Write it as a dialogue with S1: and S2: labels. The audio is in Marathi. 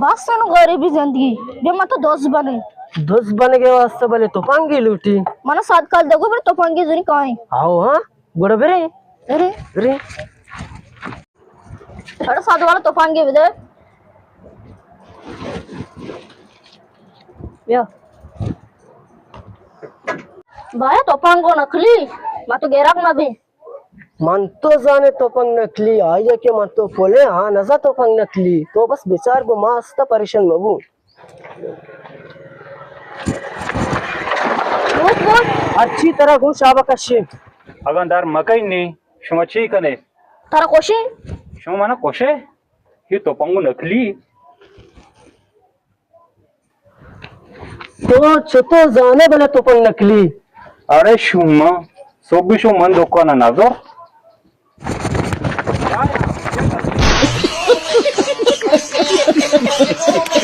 S1: बस नु गरीबी जिंदगी बे मत
S2: दोस्त बन गए वास्ते बोले तो पांगी लूटी
S1: मन सात काल देखो फिर तो पंगे जुनी काई
S2: आओ हाँ बड़ा बेरे
S1: अरे
S2: अरे
S1: साढ़े सात वाला तो पंगे भी दे या भाई तो पंगो नकली मैं तो गेराक ना भी
S2: मन तो जाने तो पंग नकली आया के मन तो बोले हाँ नजा तो पंग नकली तो बस बेचार को मस्त परेशान मबू अच्छी तरह घुस आवा कशी
S3: अगन दार मकई नी शुमची कने
S1: तारा कोशी
S3: शुम मना कोशे ही तो पंगु नकली
S2: तो छतो जाने बोले तो पंग नकली
S3: अरे शुम सोबी शो मन दोकाना नाजो
S1: Ha ha ha ha!